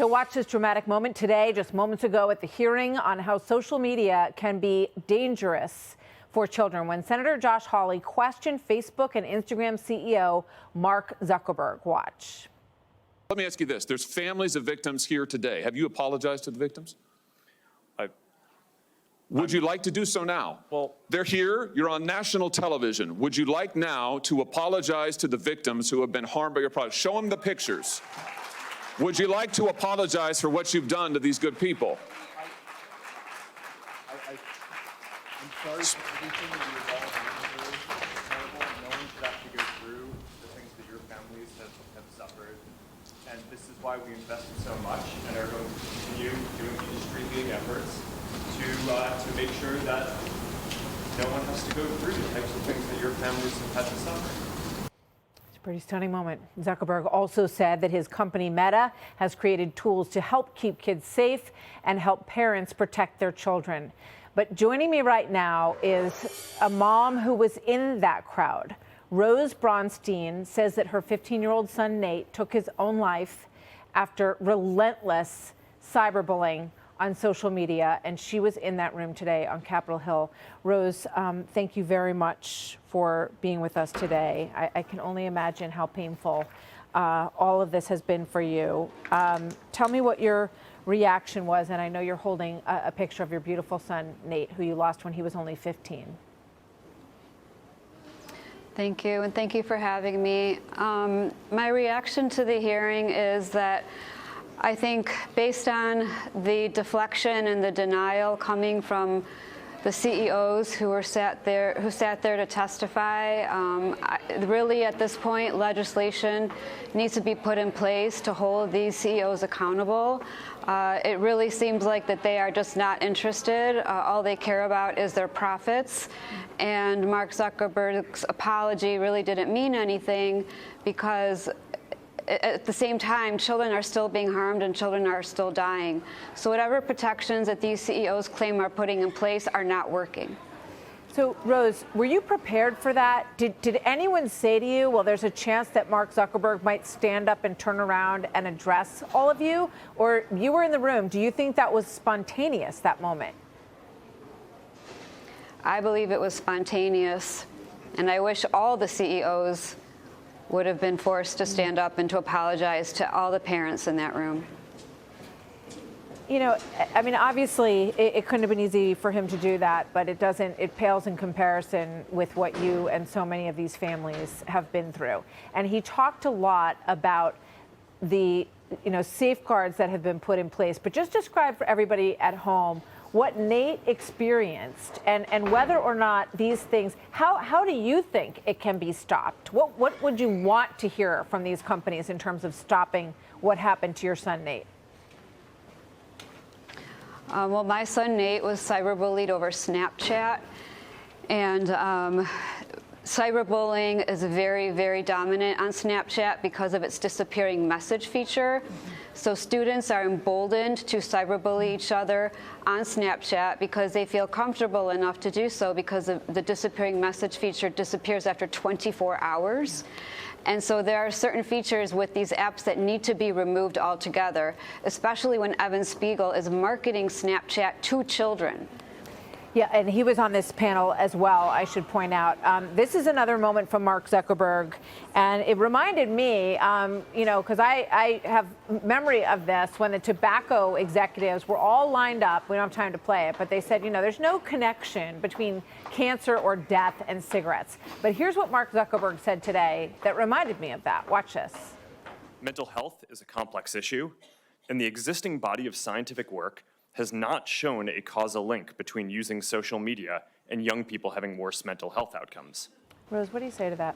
So watch this dramatic moment today, just moments ago at the hearing on how social media can be dangerous for children when Senator Josh Hawley questioned Facebook and Instagram CEO Mark Zuckerberg. Watch. Let me ask you this. There's families of victims here today. Have you apologized to the victims? Would you like to do so now? Well, they're here. You're on national television. Would you like now to apologize to the victims who have been harmed by your product? Show them the pictures. Would you like to apologize for what you've done to these good people? I'm sorry for everything that you've all been through. It's terrible. No one should have to go through the things that your families have suffered. And this is why we invested so much and are going to continue doing industry-leading efforts to make sure that no one has to go through the types of things that your families have had to suffer. It's a pretty stunning moment. Zuckerberg also said that his company Meta has created tools to help keep kids safe and help parents protect their children. But joining me right now is a mom who was in that crowd. Rose Bronstein says that her 15-year-old son Nate took his own life after relentless cyberbullying on social media, and she was in that room today on Capitol Hill. Rose, thank you very much for being with us today. I can only imagine how painful all of this has been for you. Tell me what your reaction was, and I know you're holding a picture of your beautiful son, Nate, who you lost when he was only 15. Thank you, and thank you for having me. My reaction to the hearing is that I think based on the deflection and the denial coming from the CEOs who sat there to testify, really at this point, legislation needs to be put in place to hold these CEOs accountable. It really seems like that they are just not interested. All they care about is their profits. And Mark Zuckerberg's apology really didn't mean anything because at the same time, children are still being harmed and children are still dying. So whatever protections that these CEOs claim are putting in place are not working. So, Rose, were you prepared for that? Did anyone say to you, well, there's a chance that Mark Zuckerberg might stand up and turn around and address all of you? Or you were in the room. Do you think that was spontaneous, that moment? I believe it was spontaneous. And I wish all the CEOs would have been forced to stand up and to apologize to all the parents in that room. You know, I mean, obviously, it couldn't have been easy for him to do that, but it pales in comparison with what you and so many of these families have been through. And he talked a lot about the, safeguards that have been put in place. But just describe for everybody at home what Nate experienced and whether or not these things, how do you think it can be stopped? What would you want to hear from these companies in terms of stopping what happened to your son, Nate? Well, my son Nate was cyberbullied over Snapchat, and cyberbullying is very, very dominant on Snapchat because of its disappearing message feature. So students are emboldened to cyberbully each other on Snapchat because they feel comfortable enough to do so because of the disappearing message feature disappears after 24 hours. And so there are certain features with these apps that need to be removed altogether, especially when Evan Spiegel is marketing Snapchat to children. Yeah, and he was on this panel as well, I should point out. This is another moment from Mark Zuckerberg, and it reminded me, because I have memory of this when the tobacco executives were all lined up. We don't have time to play it, but they said, there's no connection between cancer or death and cigarettes. But here's what Mark Zuckerberg said today that reminded me of that. Watch this. Mental health is a complex issue, and the existing body of scientific work has not shown a causal link between using social media and young people having worse mental health outcomes. Rose, what do you say to that?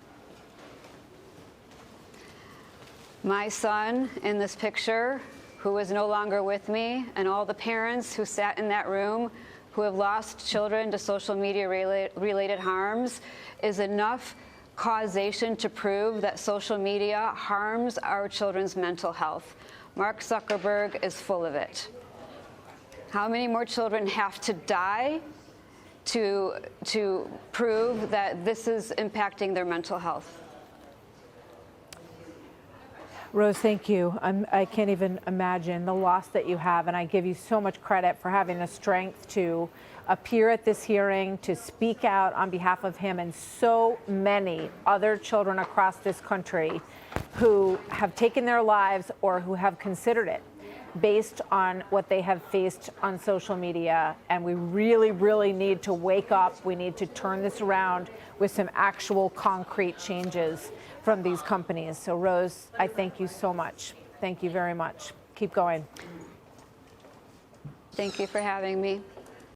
My son in this picture, who is no longer with me, and all the parents who sat in that room who have lost children to social media related harms, is enough causation to prove that social media harms our children's mental health. Mark Zuckerberg is full of it. How many more children have to die to prove that this is impacting their mental health? Rose, thank you. I can't even imagine the loss that you have, and I give you so much credit for having the strength to appear at this hearing, to speak out on behalf of him and so many other children across this country who have taken their lives or who have considered it based on what they have faced on social media. And we really, really need to wake up. We need to turn this around with some actual concrete changes from these companies. So Rose, I thank you so much. Thank you very much. Keep going. Thank you for having me.